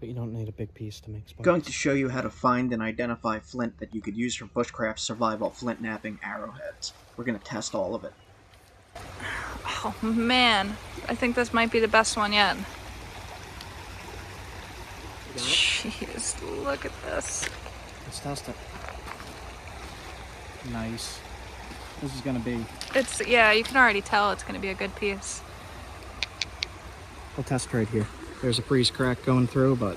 but you don't need a big piece to make spikes. Going to show you how to find and identify flint that you could use for bushcraft survival flint knapping arrowheads. We're going to test all of it. Oh man, I think this might be the best one yet. Jeez, look at this. Let's test it. Nice. This is gonna be... It's, yeah, you can already tell it's gonna be a good piece. We'll test right here. There's a freeze crack going through, but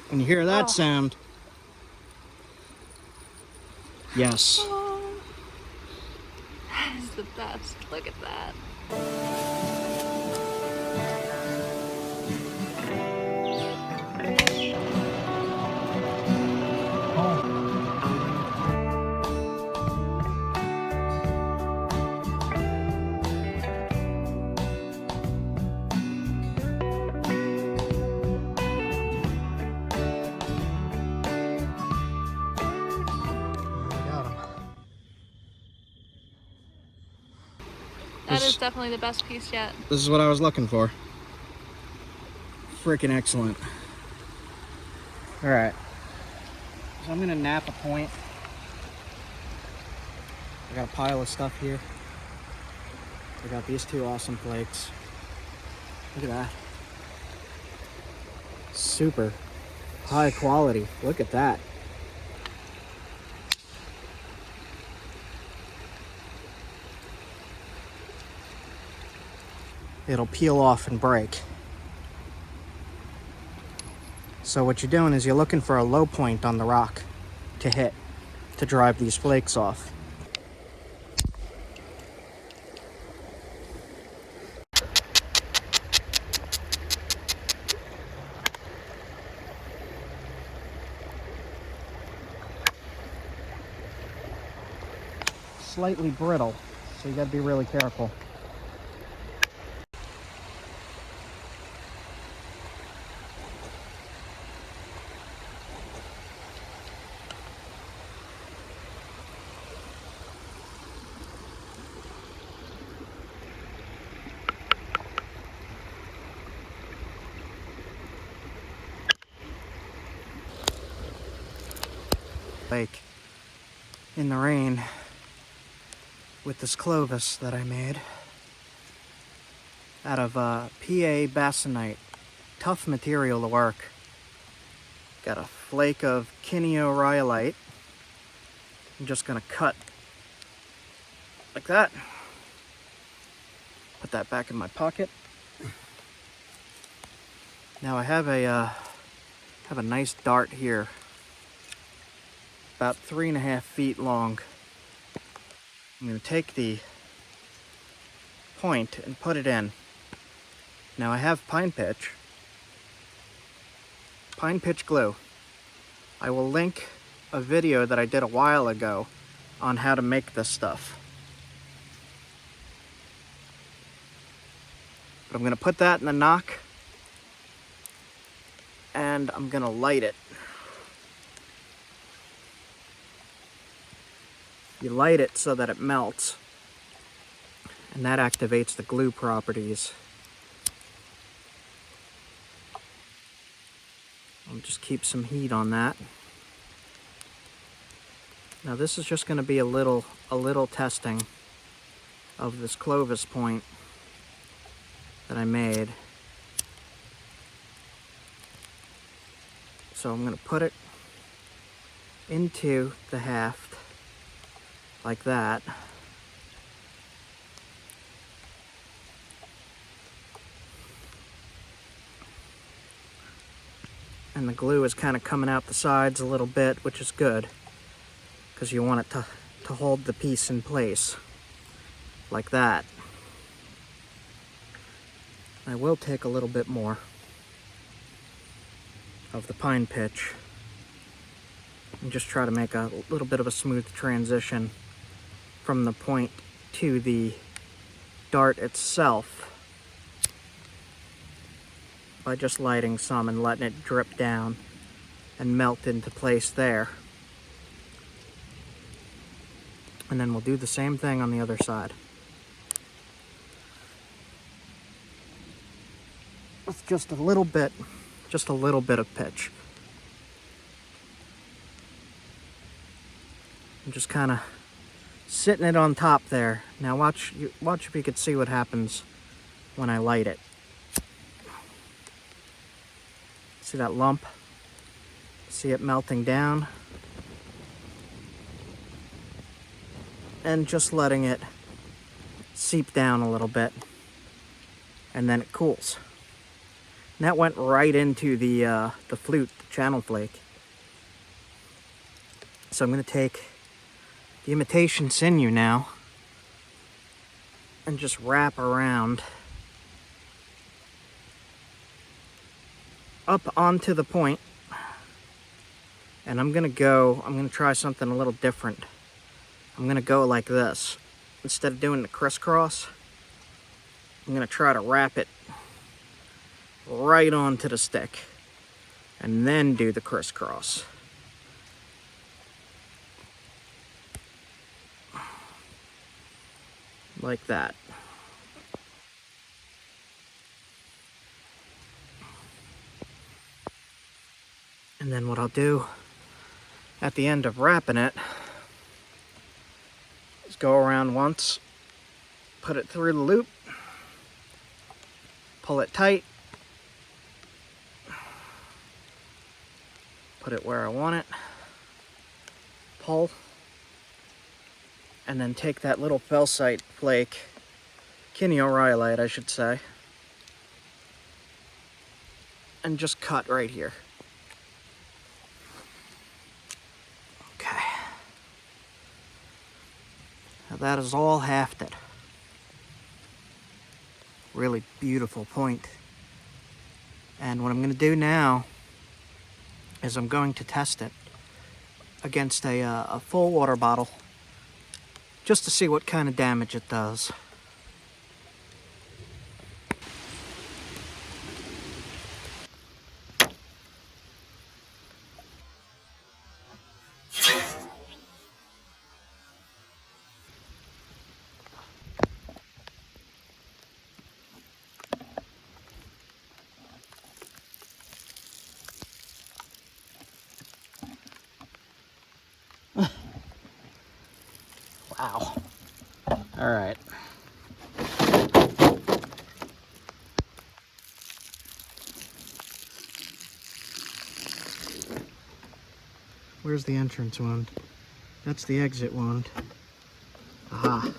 when you hear that sound, yes. Oh, that is the best. Look at that. That is definitely the best piece yet. This is what I was looking for. Freaking excellent. All right. So I'm gonna nap a point. I got a pile of stuff here. I got these two awesome flakes. Look at that. Super high quality. Look at that. It'll peel off and break. So what you're doing is you're looking for a low point on the rock to hit to drive these flakes off. Slightly brittle, so you gotta be really careful. Lake in the rain with this Clovis that I made out of PA basanite. Tough material to work. Got a flake of kineo rhyolite. I'm just gonna cut like that. Put that back in my pocket. Now I have a nice dart here, about 3.5 feet long. I'm going to take the point and put it in. Now I have pine pitch glue. I will link a video that I did a while ago on how to make this stuff. But I'm going to put that in the knock and I'm going to light it. You light it so that it melts, and that activates the glue properties. I'll just keep some heat on that. Now this is just going to be a little testing of this Clovis point that I made. So I'm going to put it into the haft like that. And the glue is kind of coming out the sides a little bit, which is good, because you want it to hold the piece in place, like that. I will take a little bit more of the pine pitch and just try to make a little bit of a smooth transition from the point to the dart itself by just lighting some and letting it drip down and melt into place there. And then we'll do the same thing on the other side. With just a little bit just a little bit of pitch. I'm just kind of sitting it on top there. Now watch if you could see what happens when I light it. See that lump? See it melting down? And just letting it seep down a little bit. And then it cools. And that went right into the flute, the channel flake. So I'm going to take the imitation sinew now and just wrap around up onto the point. And I'm going to try something a little different. I'm going to go like this. Instead of doing the crisscross, I'm going to try to wrap it right onto the stick and then do the crisscross. Like that. And then what I'll do at the end of wrapping it is go around once, put it through the loop, pull it tight, put it where I want it, pull, and then take that little felsite flake, rhyolite I should say, and just cut right here. Okay. Now that is all hafted. Really beautiful point. And what I'm going to do now is I'm going to test it against a full water bottle just to see what kind of damage it does. Wow. All right. Where's the entrance wound? That's the exit wound. Aha.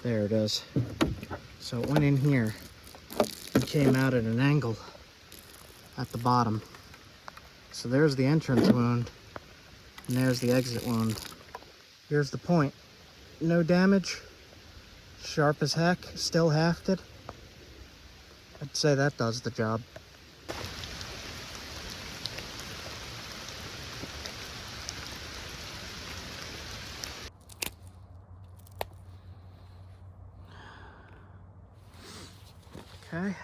There it is. So it went in here and came out at an angle at the bottom. So there's the entrance wound and there's the exit wound. Here's the point. No damage, sharp as heck, still hafted. I'd say that does the job. Okay.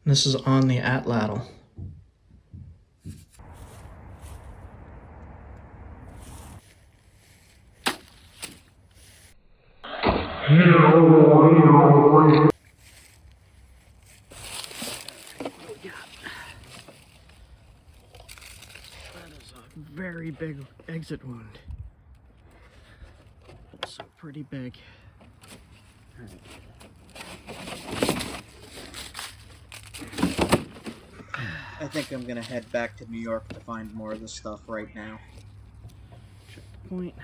This is on the atlatl. That is a very big exit wound. So pretty big. All right. I think I'm gonna head back to New York to find more of this stuff right now. Check the point.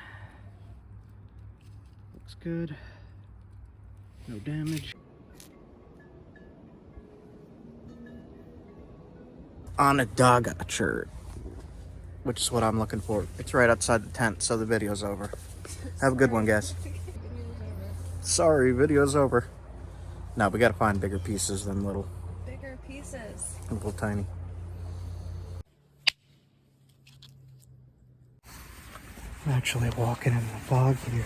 Looks good. No damage. On a dog shirt, which is what I'm looking for. It's right outside the tent, so the video's over. Have a good one, guys. Sorry, video's over. No, we gotta find bigger pieces than little. Bigger pieces. Little tiny. I'm actually walking in the fog here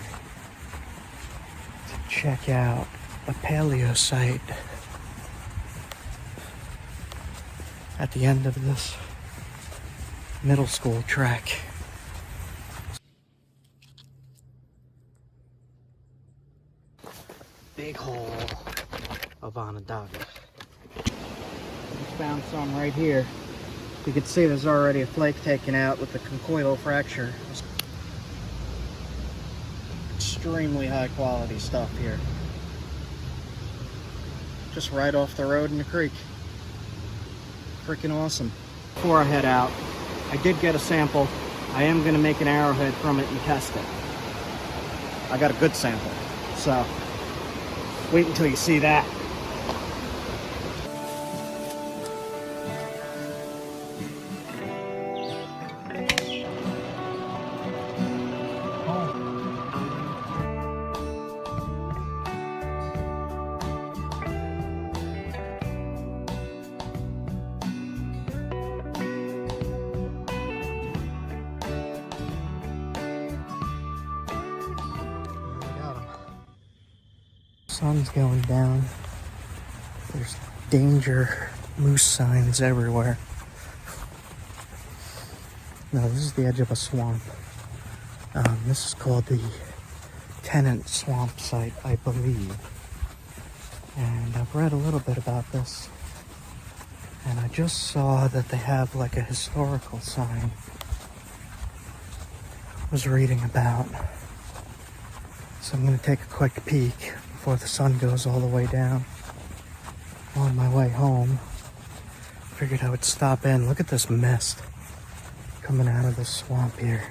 to check out a paleo site. at the end of this middle school track. Big hole of Onondaga. We found some right here. You can see there's already a flake taken out with the conchoidal fracture. Extremely high quality stuff here. Just right off the road in the creek. Freaking awesome. Before I head out, I did get a sample. I am going to make an arrowhead from it and test it. I got a good sample, so wait until you see that. Sun's going down. There's danger moose signs everywhere. No, this is the edge of a swamp. This is called the Tenant Swamp Site, I believe. And I've read a little bit about this. And I just saw that they have like a historical sign I was reading about. So I'm going to take a quick peek before the sun goes all the way down. On my way home, figured I would stop in. Look at this mist coming out of the swamp here.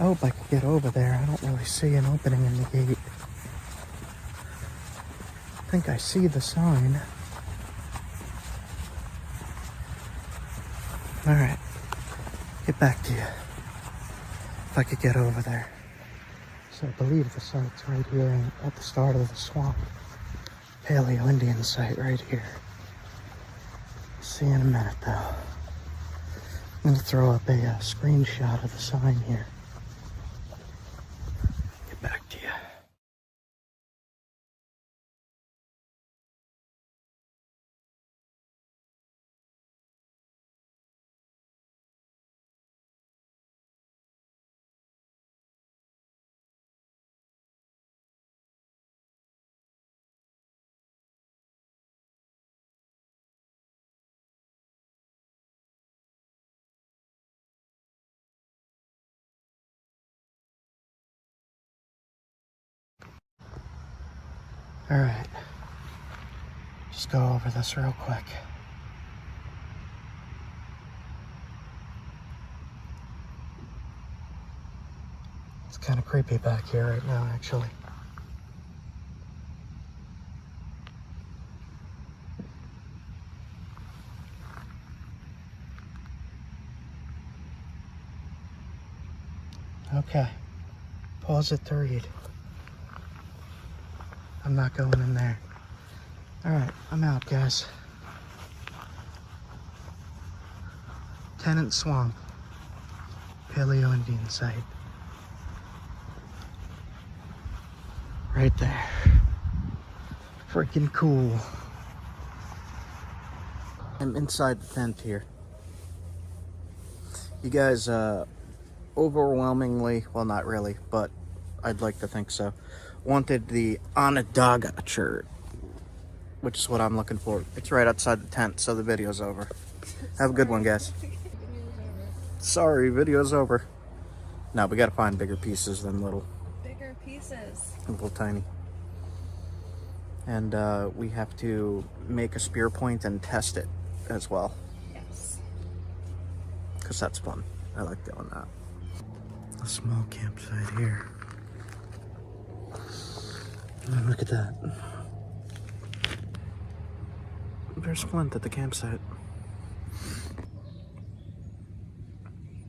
I hope I could get over there. I don't really see an opening in the gate. I think I see the sign. Alright, get back to you. If I could get over there. So I believe the site's right here at the start of the swamp. Paleo Indian site right here. See you in a minute though. I'm going to throw up a screenshot of the sign here. Get back to you. Alright, just go over this real quick. It's kind of creepy back here right now, actually. Okay, pause it to read. I'm not going in there. Alright, I'm out, guys. Tenant Swamp. Paleo Indian site. Right there. Freaking cool. I'm inside the tent here. You guys, overwhelmingly, well, not really, but I'd like to think so, wanted the Onondaga shirt, which is what I'm looking for. It's right outside the tent, so the video's over. Have a good one, guys. Sorry, video's over. No, we gotta find bigger pieces than little. Bigger pieces. Little tiny. And we have to make a spear point and test it as well. Yes. Because that's fun. I like doing that. A small campsite here. Oh, look at that. There's Flint at the campsite.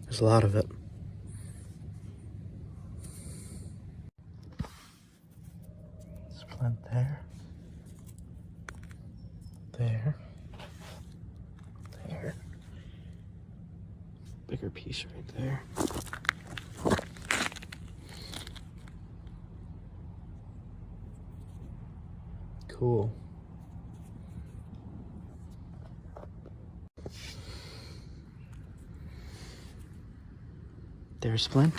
There's a lot of it. There's Flint there. There. There. Bigger piece right there. Cool. There's Flint.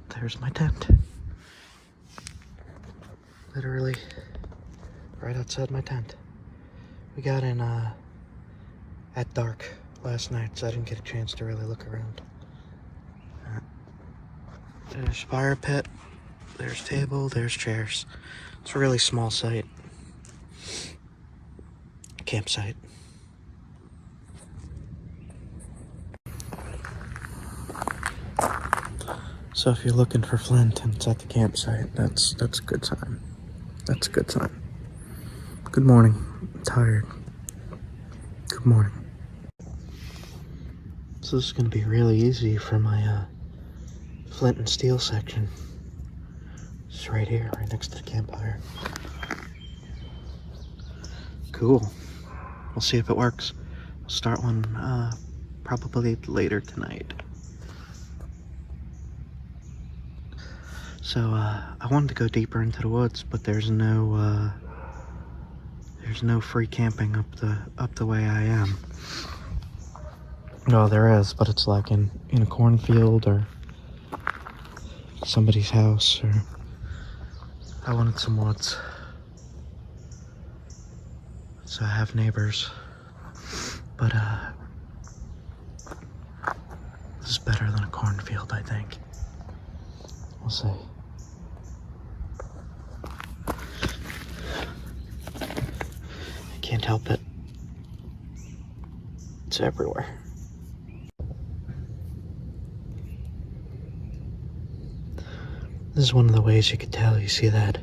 There's my tent. Literally right outside my tent. We got in at dark last night, so I didn't get a chance to really look around. There's fire pit, there's table, there's chairs. It's a really small site. Campsite. So if you're looking for Flint and it's at the campsite, that's a good sign. That's a good sign. Good morning. I'm tired. Good morning. So this is going to be really easy for my flint and steel section. It's right here, right next to the campfire. Cool. We'll see if it works. We'll start one probably later tonight. So I wanted to go deeper into the woods, but there's no free camping up the way I am. No, there is, but it's like in a cornfield or somebody's house, or I wanted some woods. So I have neighbors, but this is better than a cornfield, I think. We'll see. I can't help it. It's everywhere. This is one of the ways you could tell. You see that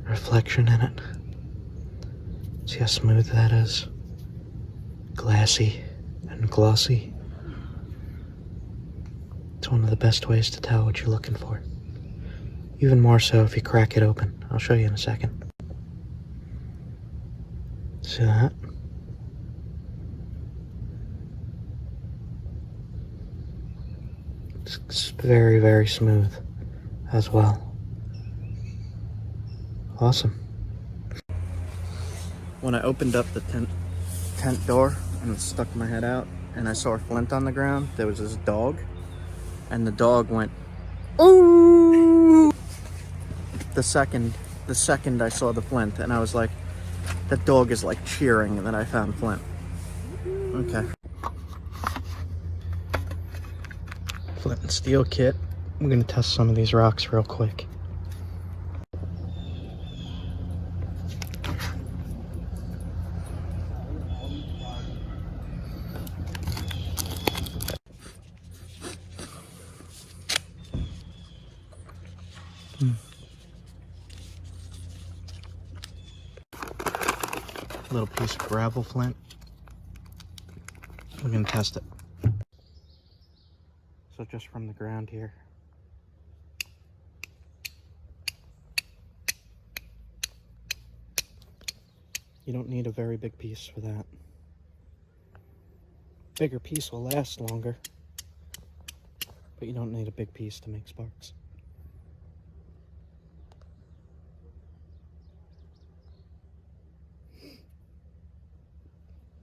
reflection in it? See how smooth that is? Glassy and glossy. It's one of the best ways to tell what you're looking for. Even more so if you crack it open. I'll show you in a second. See that? It's very, very smooth as well. Awesome. When I opened up the tent door and stuck my head out and I saw Flint on the ground, there was this dog, and the dog went, ooh! The second I saw the Flint, and I was like, that dog is like cheering that I found Flint. Okay. Flint and steel kit. I'm gonna test some of these rocks real quick. Little piece of gravel flint. We're gonna test it. So just from the ground here. You don't need a very big piece for that. Bigger piece will last longer, but you don't need a big piece to make sparks.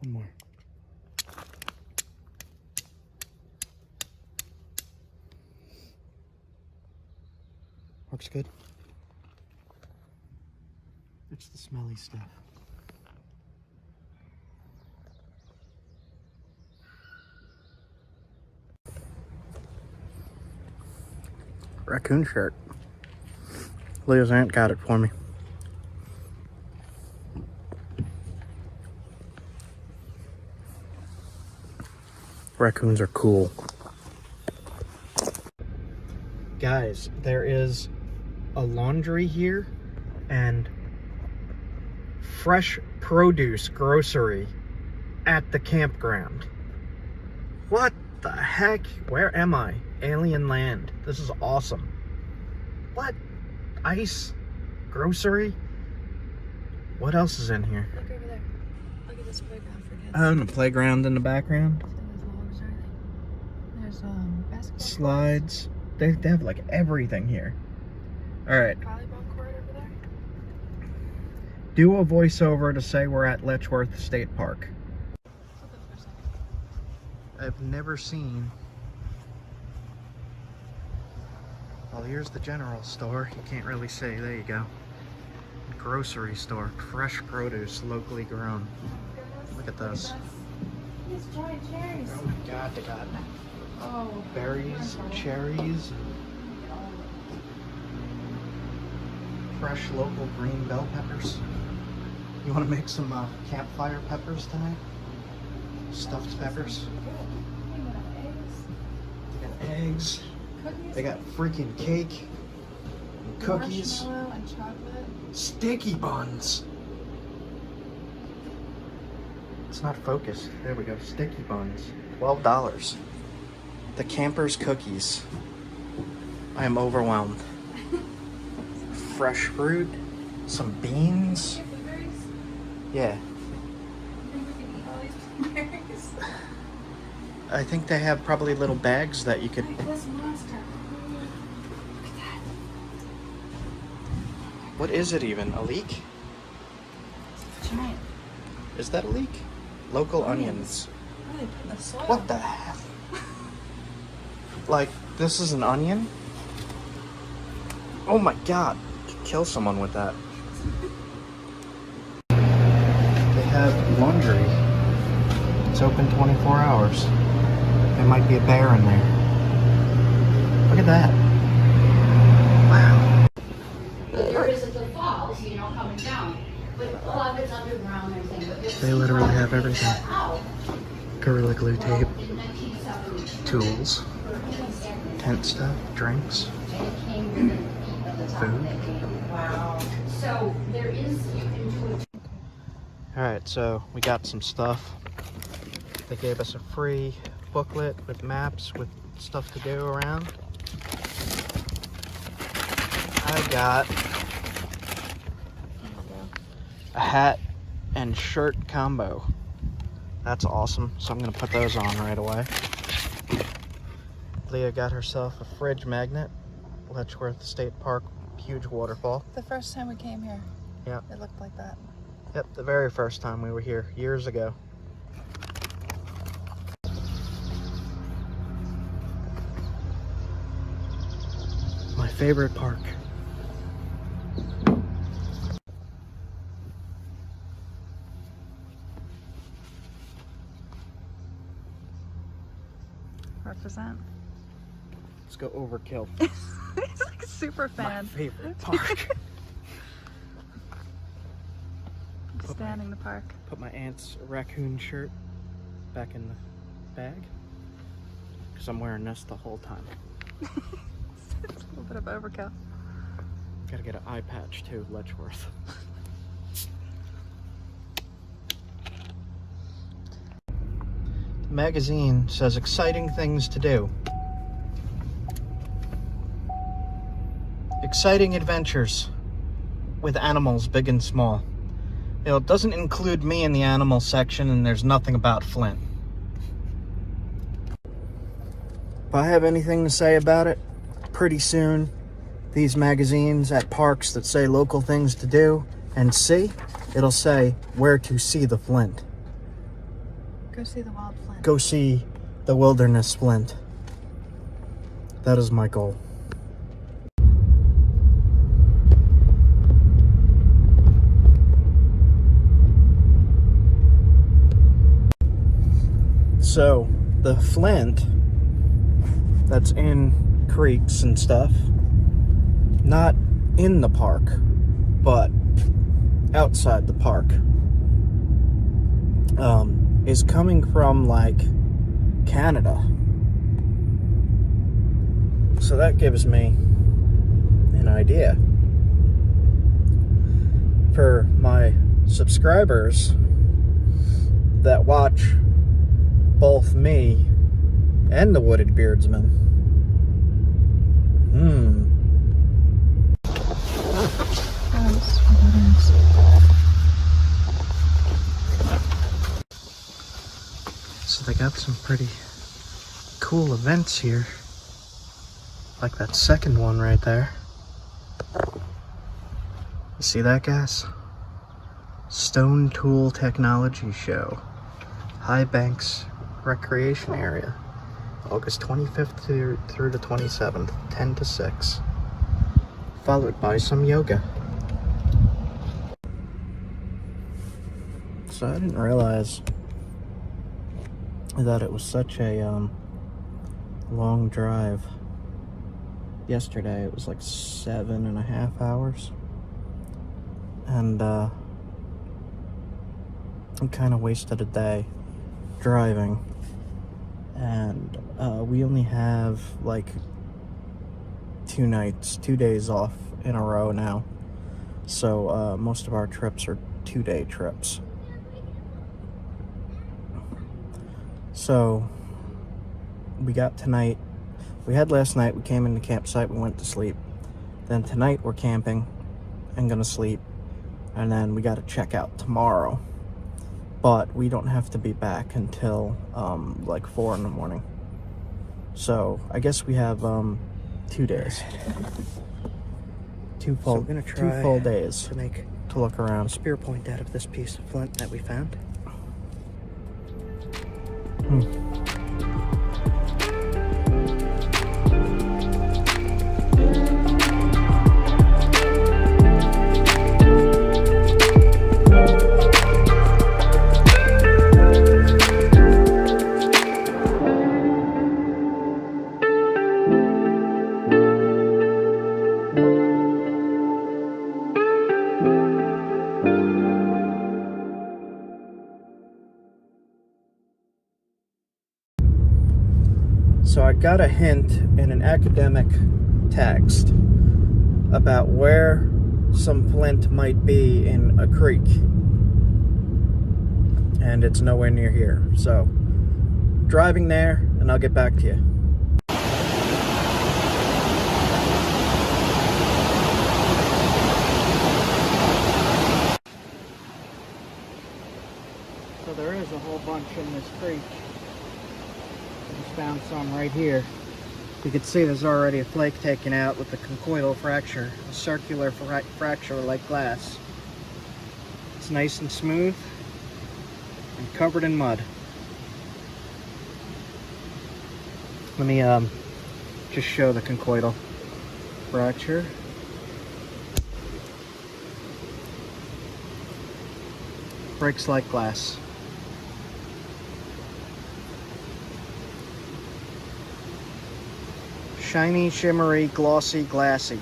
One more. Works good. It's the smelly stuff. Raccoon shirt. Leo's aunt got it for me. Raccoons are cool. Guys, there is a laundry here and fresh produce grocery at the campground. What the heck? Where am I? Alien land. This is awesome. What? Ice? Grocery? What else is in here? Look over there. Look at this playground for kids. Oh, and the playground in the background. There's basketball Slides. They have like everything here. Alright. volleyball court over there. Do a voiceover to say we're at Letchworth State Park. Hold on for a second. I've never seen Well, here's the general store. You can't really see. There you go. Grocery store. Fresh produce, locally grown. Look at this. These giant cherries. Oh my god, they got berries, cherries, fresh local green bell peppers. You want to make some campfire peppers tonight? Stuffed peppers. They got eggs. They got freaking cake, and cookies, Marshmallow and chocolate. sticky buns. It's not focused. There we go. Sticky buns. $12. The Campers cookies. I am overwhelmed. Fresh fruit, some beans. Yeah. I think they have probably little bags that you could. This monster. Look at that. What is it even? A leek? Giant. Is that a leek? Local onions. What are they putting in the soil? What the heck? Like, this is an onion? Oh my god. Could kill someone with that. They have laundry. It's open 24 hours. There might be a bear in there. Look at that. Wow. There is at the falls, coming down. But a lot of it's underground and everything. But They literally have everything. out Gorilla Glue tape, in 1970. tools, tent stuff, drinks, And it came with an E at the top Food. of that game. Wow. So there is, you can do it. Alright, so we got some stuff. They gave us a free booklet with maps with stuff to do around. I got a hat and shirt combo. That's awesome. So I'm gonna put those on right away. Leah got herself a fridge magnet. Letchworth State Park, huge waterfall. The first time we came here. Yeah. It looked like that. Yep, the very first time we were here, years ago. My favorite park. Represent. Let's go overkill. He's like a super My fan. favorite park. Standing the park. Put my aunt's raccoon shirt back in the bag. Because I'm wearing this the whole time. It's a little bit of overkill. Gotta get an eye patch too, Letchworth. The magazine says exciting things to do. Exciting adventures with animals big and small. It doesn't include me in the animal section, and there's nothing about Flint. If I have anything to say about it, pretty soon, these magazines at parks that say local things to do and see, it'll say where to see the Flint. Go see the wild Flint. Go see the wilderness Flint. That is my goal. So, the Flint that's in creeks and stuff, not in the park, but outside the park, is coming from like Canada. So that gives me an idea. For my subscribers that watch both me and the Wooded Beardsman. So they got some pretty cool events here. Like that second one right there. You see that, guys? Stone Tool Technology Show. High Banks Recreation Area. August 25th through the 27th, 10 to 6. followed by some yoga. So I didn't realize that it was such a long drive. Yesterday it was like 7.5 hours, and I kind of wasted a day driving, and we only have like 2 days off in a row now, so most of our trips are 2-day trips. So we got tonight. We had last night, we came in the campsite, we went to sleep. Then tonight we're camping and gonna sleep. And then we gotta check out tomorrow. But we don't have to be back until like 4 in the morning. So I guess we have 2 days. Two full days to make to look around. a spear point out of this piece of flint that we found. So I got a hint in an academic text about where some flint might be in a creek, and it's nowhere near here. So driving there, and I'll get back to you. So there is a whole bunch in this creek. Found some right here. You can see there's already a flake taken out with a conchoidal fracture, a circular fracture like glass. It's nice and smooth and covered in mud. Let me just show the conchoidal fracture. Breaks like glass. Shiny, shimmery, glossy, glassy.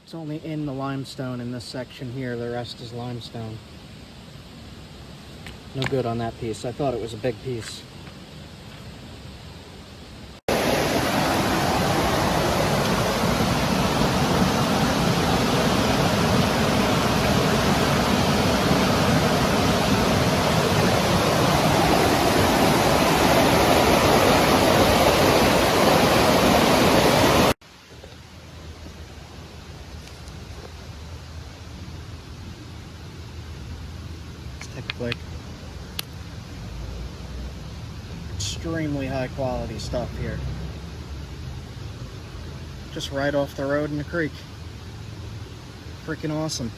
It's only in the limestone in this section here, the rest is limestone. No good on that piece. I thought it was a big piece. extremely high quality stuff here. Just right off the road in the creek. Freaking awesome.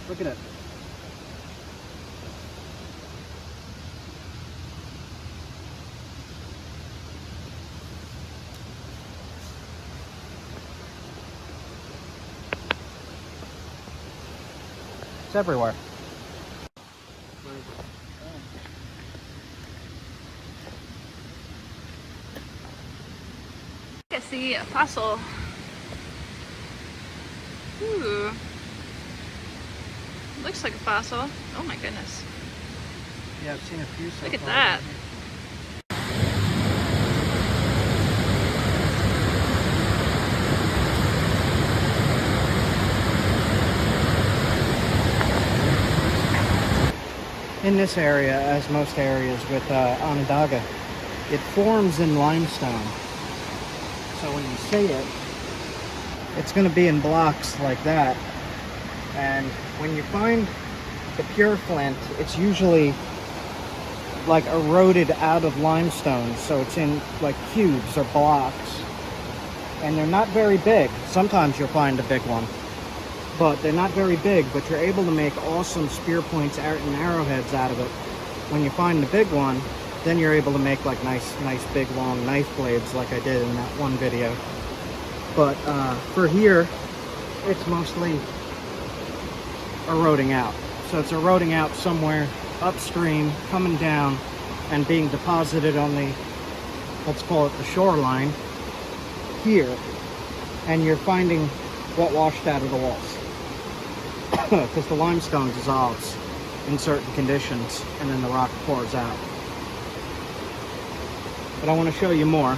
Look at it. It's everywhere. I see a fossil. Ooh. Looks like a fossil. Oh my goodness. Yeah, I've seen a few so Look at far. that. In this area, as most areas with Onondaga, it forms in limestone. So when you see it, it's going to be in blocks like that. And when you find the pure flint, it's usually like eroded out of limestone. So it's in like cubes or blocks. And they're not very big. Sometimes you'll find a big one. But they're not very big, but you're able to make awesome spear points and arrowheads out of it. When you find the big one, then you're able to make like nice big long knife blades like I did in that one video. But for here, it's mostly eroding out. So it's eroding out somewhere upstream, coming down, and being deposited on the, let's call it the shoreline, here. And you're finding what washed out of the walls. Because the limestone dissolves in certain conditions and then the rock pours out. But I want to show you more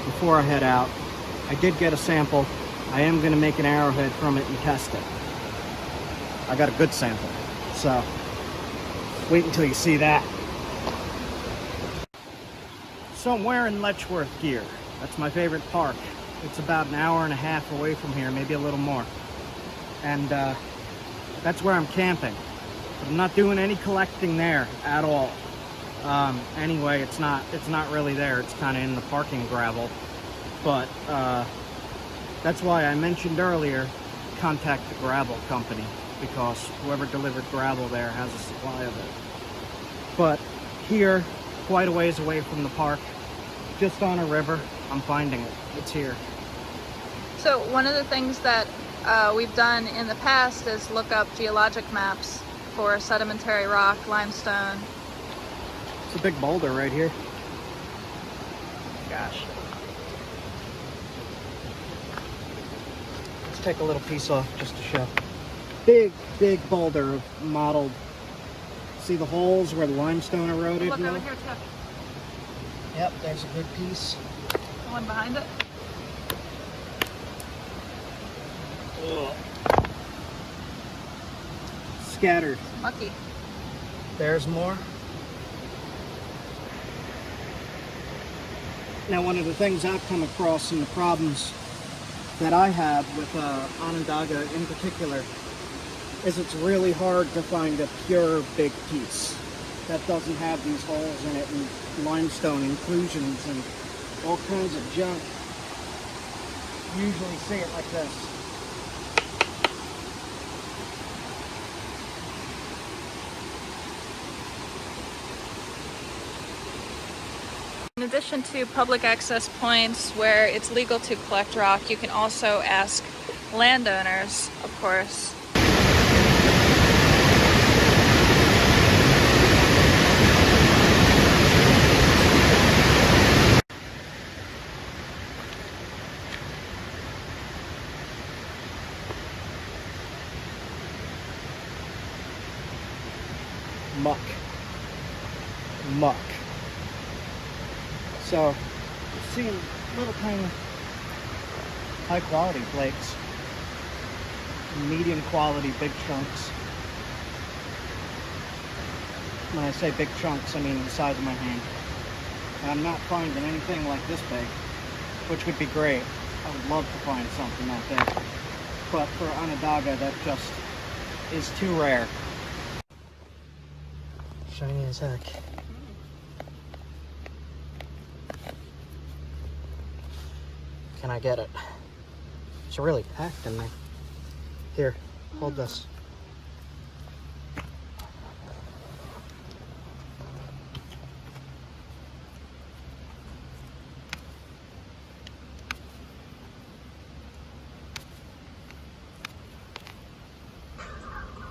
before I head out. I did get a sample. I am going to make an arrowhead from it and test it. I got a good sample, so wait until you see that. So I'm wearing Letchworth gear. That's my favorite park. It's about an hour and a half away from here, maybe a little more. And that's where I'm camping. But I'm not doing any collecting there at all. Anyway, it's not really there. It's kind of in the parking gravel. But that's why I mentioned earlier, contact the gravel company, because whoever delivered gravel there has a supply of it. But here, quite a ways away from the park, just on a river, I'm finding it. It's here. So one of the things that we've done in the past is look up geologic maps for sedimentary rock, limestone. It's a big boulder right here. Gosh. Let's take a little piece off just to show. Big boulder modeled. See the holes where the limestone eroded? Look over here too. Yep, there's a good piece. The one behind it. Ugh. Scattered. Mucky. There's more. Now, one of the things I've come across and the problems that I have with Onondaga in particular is it's really hard to find a pure big piece that doesn't have these holes in it and limestone inclusions and all kinds of junk. You usually see it like this. In addition to public access points where it's legal to collect rock, you can also ask landowners, of course. Muck. So, you're seeing little tiny high quality flakes, medium quality big chunks. When I say big chunks, I mean the size of my hand. And I'm not finding anything like this big, which would be great. I would love to find something that big. But for Onondaga, that just is too rare. shiny as heck. Can I get it? It's really packed in there. Here, hold this.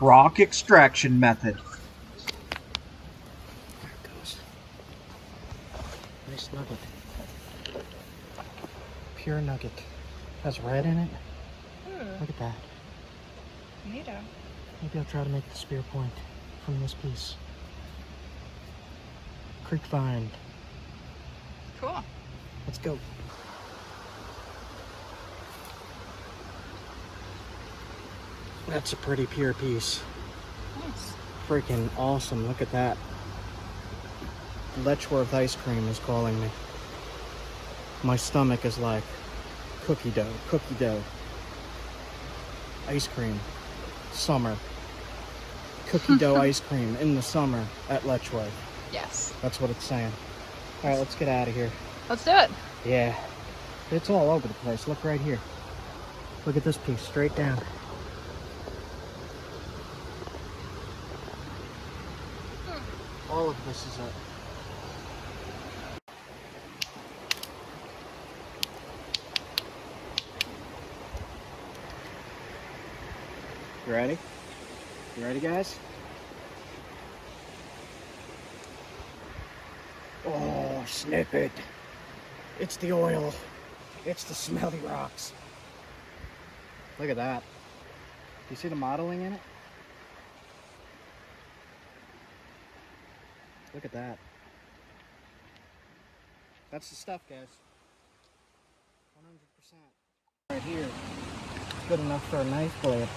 Rock extraction method. There it goes. Nice nugget. Pure nugget. Has red in it. Look at that. Neato. Maybe I'll try to make the spear point from this piece. Creek vine. Cool. Let's go. That's a pretty pure piece. Nice. Freaking awesome. Look at that. Letchworth ice cream is calling me. My stomach is like cookie dough. Ice cream. Summer. Cookie dough ice cream in the summer at Letchworth. Yes. That's what it's saying. All right, let's get out of here. Let's do it. Yeah. It's all over the place. Look right here. Look at this piece, straight down. All of this is it. You ready? You ready, guys? Oh, snip it. It's the oil. It's the smelly rocks. Look at that. Do you see the modeling in it? Look at that. That's the stuff, guys. 100%. Right here. It's good enough for a knife blade.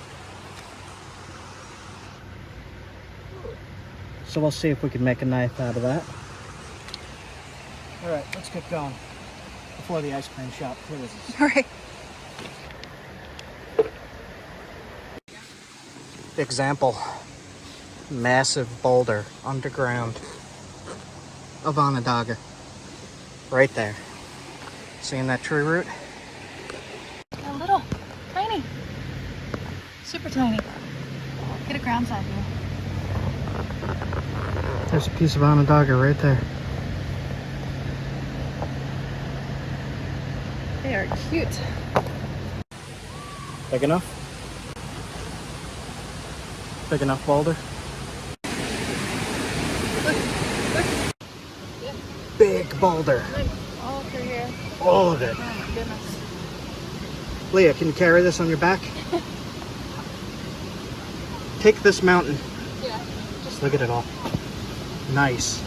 So we'll see if we can make a knife out of that. All right, let's get going before the ice cream shop closes. All right. Example. Massive boulder underground of Onondaga. Right there. Seeing that tree root? A little. Tiny. Super tiny. Get a ground side view. There's a piece of Onondaga right there. They are cute. Big enough? Big enough boulder? Big boulder. All through here. All of it. Oh my goodness. Leah, can you carry this on your back? Take this mountain. Yeah. Just look at it all. Nice.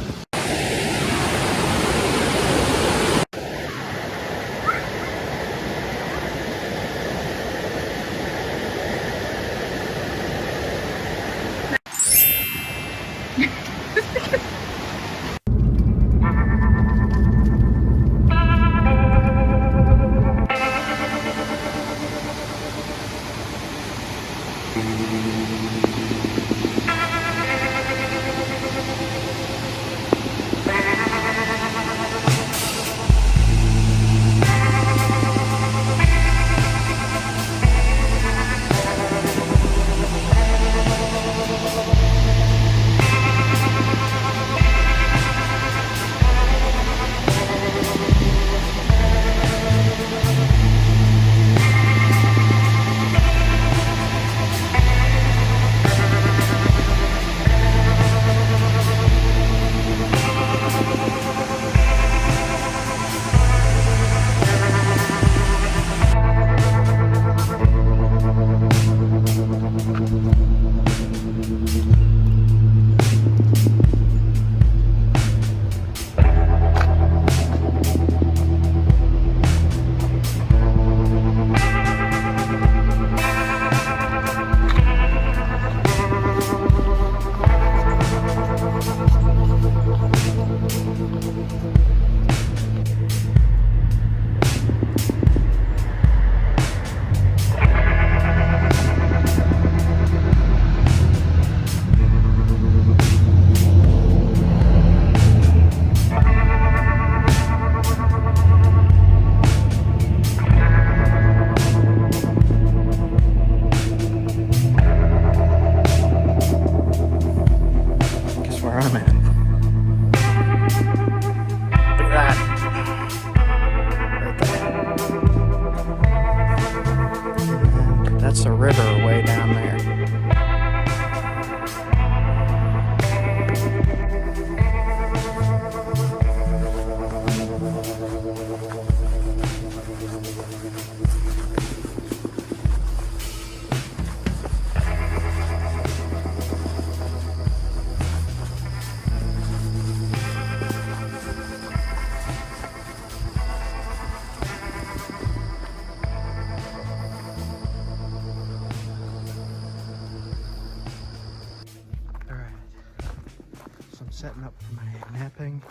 up for my napping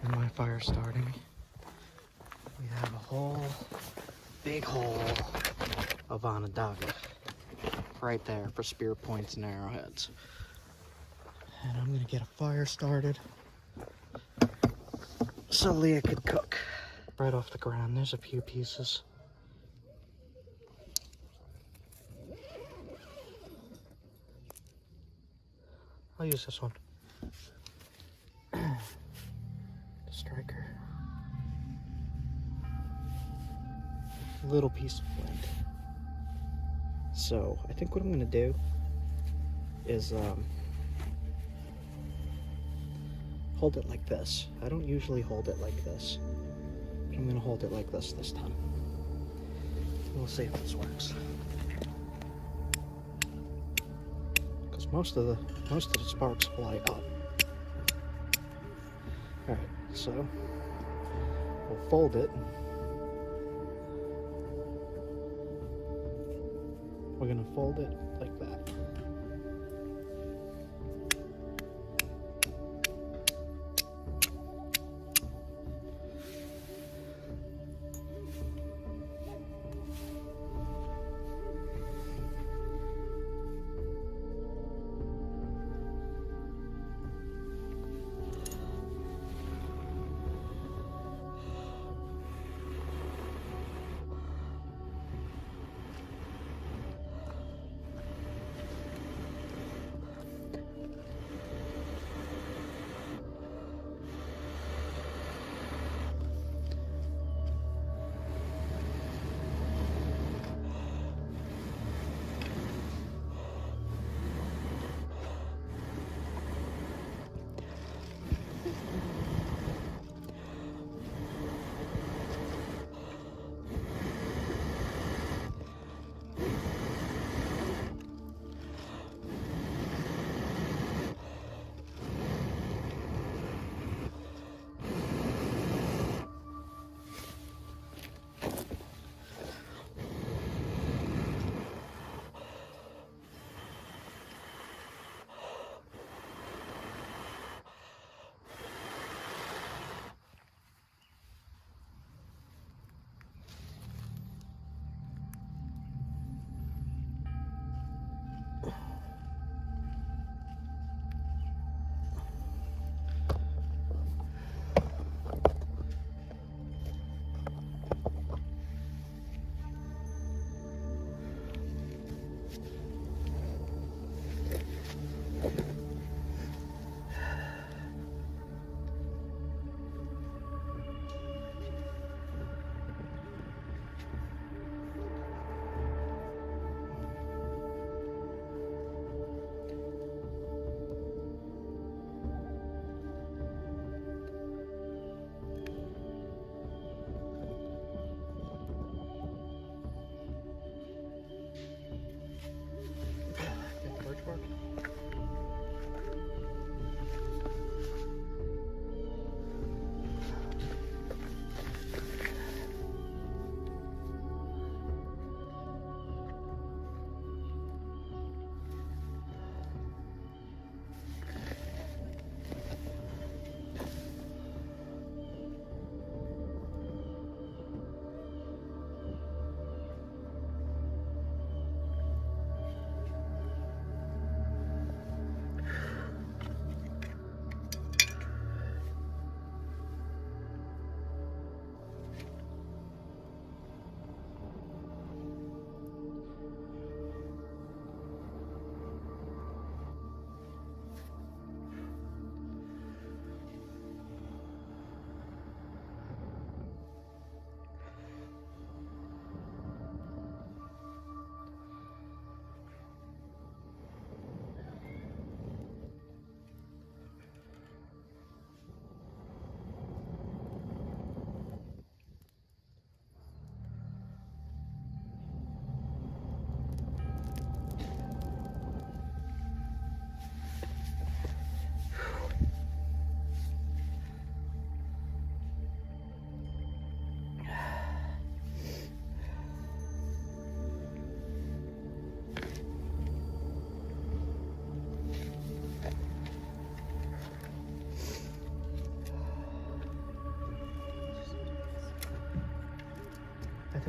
and my fire starting. We have a whole big hole of Onondaga right there for spear points and arrowheads. And I'm gonna get a fire started so Leah could cook. Right off the ground, there's a few pieces. I'll use this one. The striker. Little piece of flint. So I think what I'm gonna do is hold it like this. I don't usually hold it like this, but I'm gonna hold it like this time. We'll see if this works. Because most of the sparks fly up. All right, so we'll fold it. We're gonna fold it like that.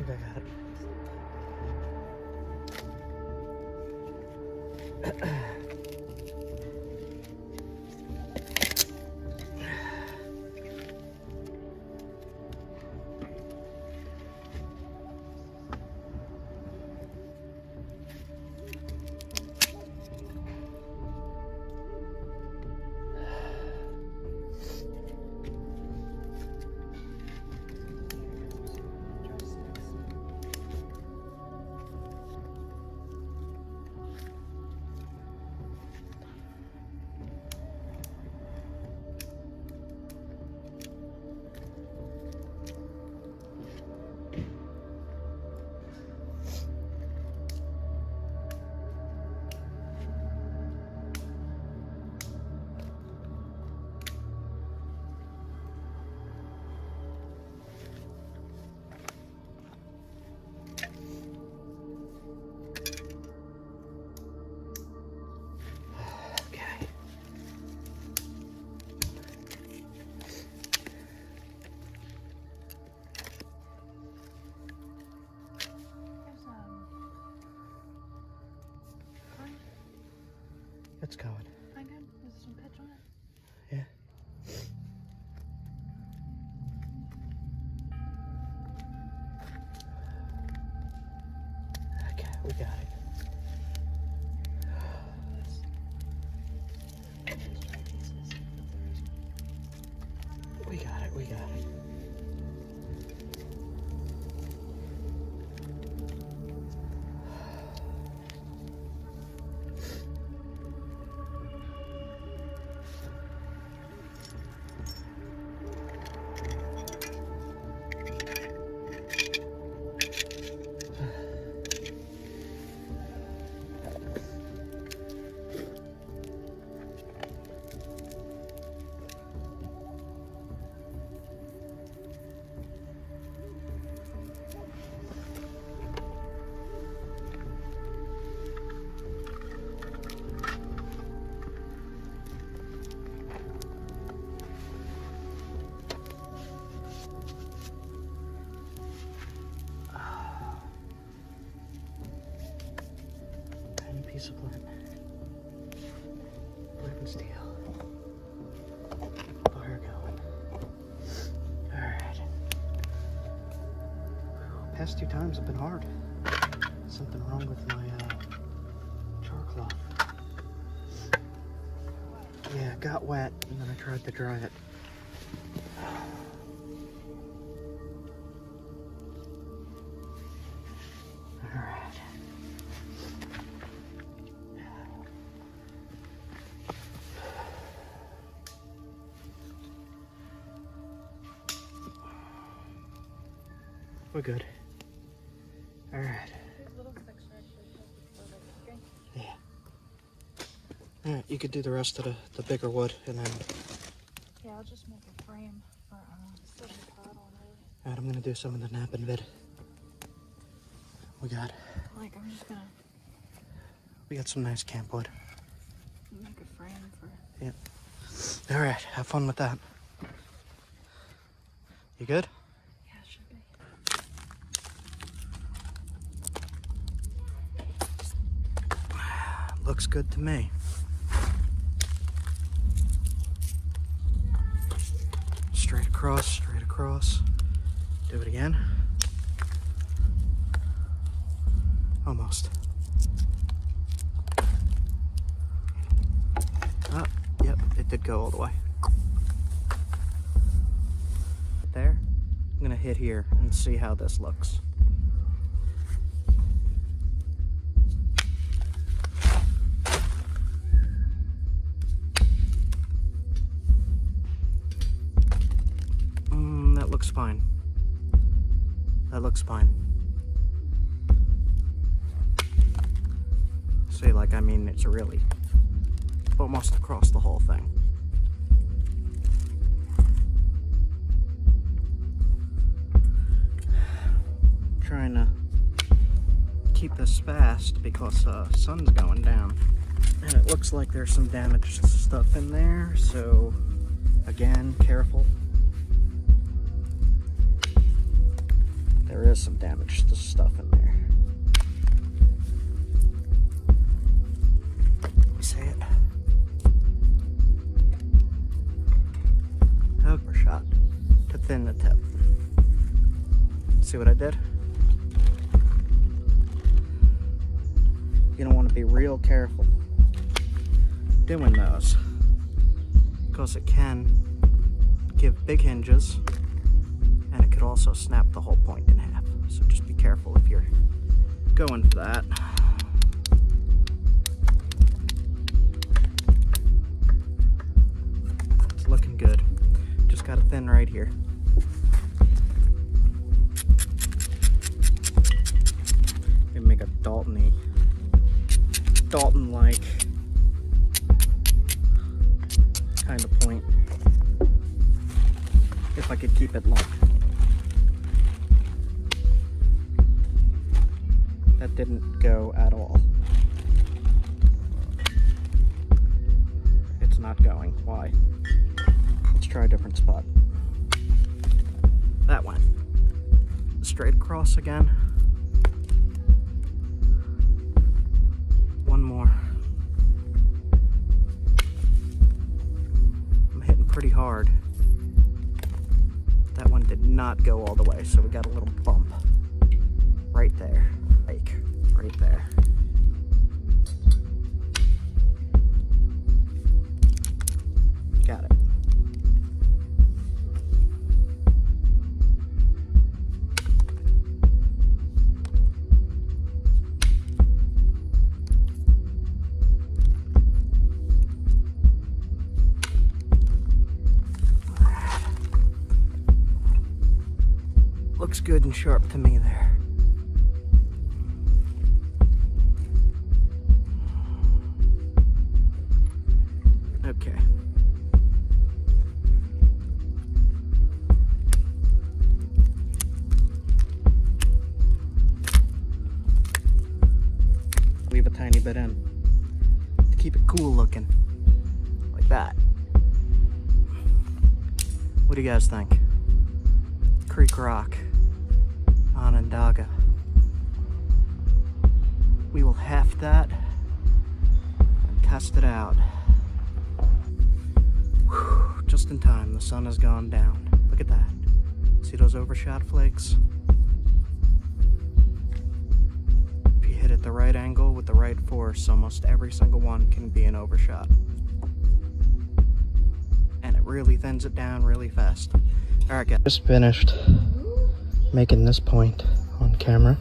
think I got it. It's going. Find good? Is there some pitch on it? Yeah. Okay, we got it. We got it, we got it. Piece of flint. Wooden steel. Fire going. Alright. Past 2 times have been hard. Something wrong with my char cloth. Yeah, it got wet and then I tried to dry it. Alright. We're good. All right. Yeah. All right, you could do the rest of the bigger wood, and then. Yeah, I'll just make a frame for sitting pot on it. All right, I'm gonna do some of the napping vid. We got I'm just gonna some nice camp wood. make a frame for. Yep. All right, have fun with that. You good? Yeah, it should be. Looks good to me. Straight across, straight across. Do it again. Almost. Oh, yep, it did go all the way. There. I'm gonna hit here and see how this looks. That looks fine. That looks fine. See, I mean, it's really almost across the whole thing. Trying to keep this fast because sun's going down. And it looks like there's some damaged stuff in there, so again, careful. There is some damaged stuff in there. You see it? Overshot to thin the tip. See what I did? You're gonna want to be real careful doing those, because it can give big hinges and it could also snap the whole point in half. So just be careful if you're going for that. It's looking good. Just got to thin right here. Maybe make a Dalton-like kind of point, if I could keep it long. That didn't go at all. It's not going. Why? Let's try a different spot. That one. Straight across again. One more. I'm hitting pretty hard. That one did not go all the way, so we got a little bump right there. Like, right there. Got it. Looks good and sharp to me there. Okay. Leave a tiny bit in to keep it cool looking, like that. What do you guys think? Creek Rock, Onondaga. We will half that and test it out. Whew, just in time, the sun has gone down. Look at that. See those overshot flakes? If you hit it the right angle with the right force, almost every single one can be an overshot. And it really thins it down really fast. Alright guys, just finished making this point on camera.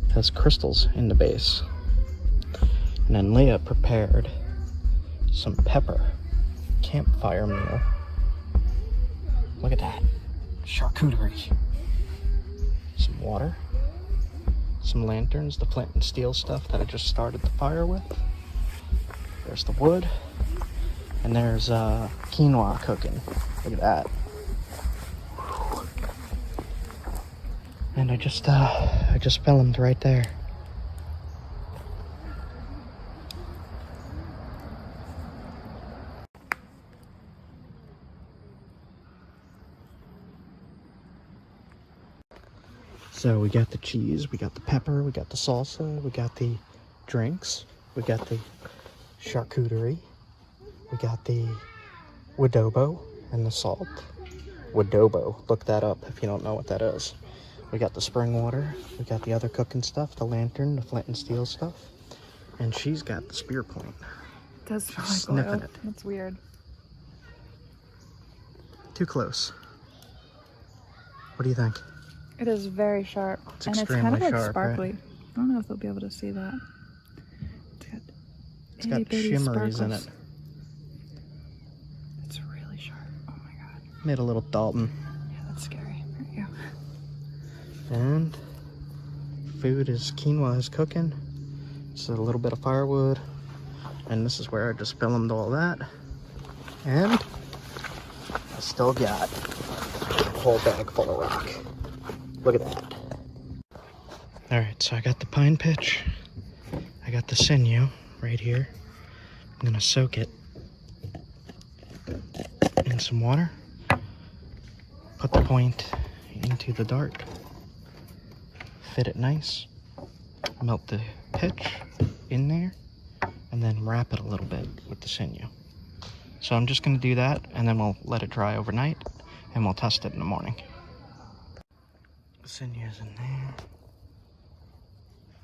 It has crystals in the base. And then Leah prepared some pepper campfire meal. Look at that. Charcuterie. Some water. Some lanterns, the flint and steel stuff that I just started the fire with. There's the wood. And there's quinoa cooking. Look at that. And I just filmed right there. So we got the cheese, we got the pepper, we got the salsa, we got the drinks, we got the charcuterie, we got the wadobo and the salt. Wadobo, look that up if you don't know what that is. We got the spring water, we got the other cooking stuff, the lantern, the flint and steel stuff, and she's got the spear point. It does smell She's like sniffing oil. it. That's weird. Too close. What do you think? It is very sharp. It's and it's extremely kind of like sharp, sparkly. right? I don't know if they'll be able to see that. It's got shimmeries in it. It's really sharp. Oh my god. Made a little Dalton. Yeah, that's scary. There you go. And food is quinoa is cooking. Just a little bit of firewood. And this is where I just filmed all that. And I still got a whole bag full of rock. Look at that. Alright, so I got the pine pitch. I got the sinew right here. I'm gonna soak it in some water. Put the point into the dart. Fit it nice. Melt the pitch in there. And then wrap it a little bit with the sinew. So I'm just going to do that, and then we'll let it dry overnight, and we'll test it in the morning. The sinew's in there.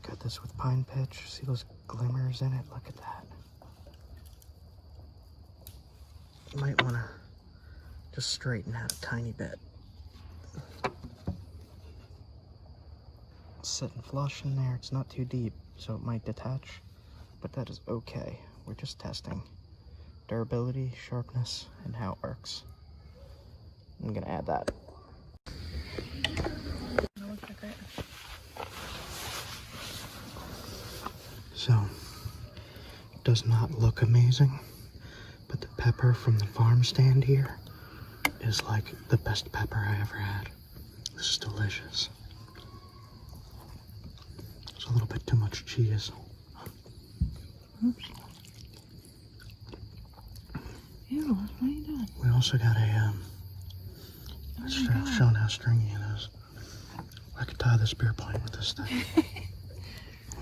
Got this with pine pitch. See those glimmers in it? Look at that. You might want to just straighten out a tiny bit. It's sitting flush in there. It's not too deep, so it might detach, but that is okay. We're just testing durability, sharpness, and how it works. I'm gonna add that. So, it does not look amazing, but the pepper from the farm stand here is like the best pepper I ever had. This is delicious. It's a little bit too much cheese. Oops. Ew, what are you doing? We also got a, showing how stringy it is. I could tie the spear point with this thing.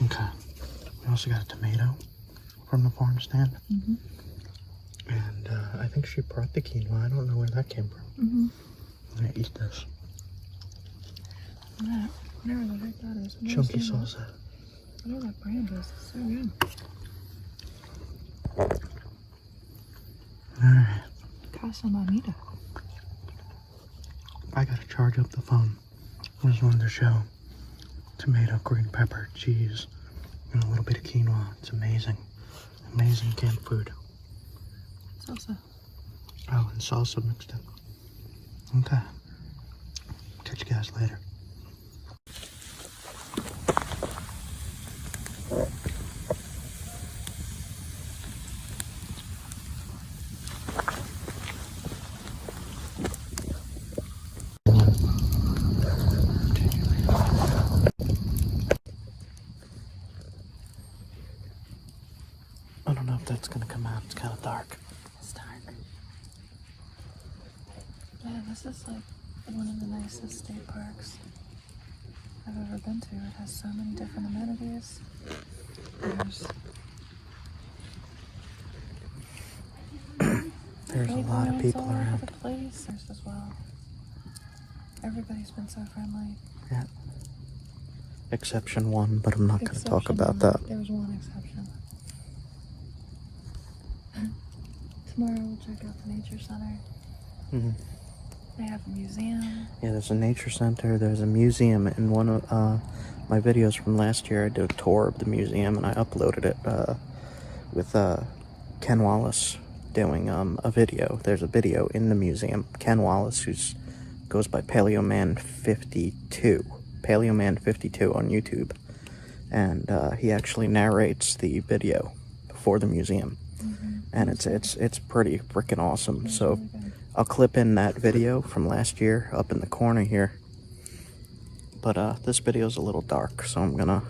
Okay. We also got a tomato from the farm stand. And I think she brought the quinoa. I don't know where that came from. I'm gonna eat this. That, whatever the heck that is. Chunky salsa. Whatever that brand is, it's so good. Alright. Casa Mamita. I gotta charge up the phone. I just wanted to show tomato, green pepper, cheese, and a little bit of quinoa. It's amazing. Amazing camp food. Salsa. Oh, and salsa mixed in. Okay. Catch you guys later. I don't know if that's gonna come out. It's kind of dark. It's dark. Yeah, this is like one of the nicest state parks I've ever been to. It has so many different amenities. There's a lot of people all over around. the place. There's as well. Everybody's been so friendly. Yeah. Exception one, but I'm not going to talk about one. that. There was one exception. Tomorrow we'll check out the nature center. They have a museum. Yeah, there's a nature center. There's a museum. In one of my videos from last year, I did a tour of the museum, and I uploaded it with Ken Wallace doing a video. There's a video in the museum. Ken Wallace, who goes by PaleoMan52 on YouTube, and he actually narrates the video for the museum, and it's pretty freaking awesome. So I'll clip in that video from last year up in the corner here. But this video is a little dark, so I'm gonna...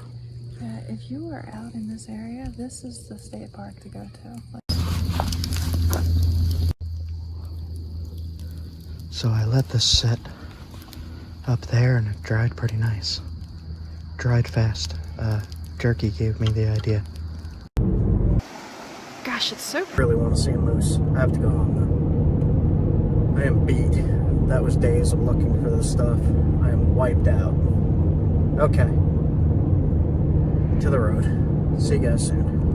Yeah, if you are out in this area, this is the state park to go to. So I let this set up there, and it dried pretty nice. Dried fast. Jerky gave me the idea. Gosh, it's so... Really want to see a moose. I have to go home though. I am beat. That was days of looking for this stuff. I am wiped out. Okay. To the road. See you guys soon.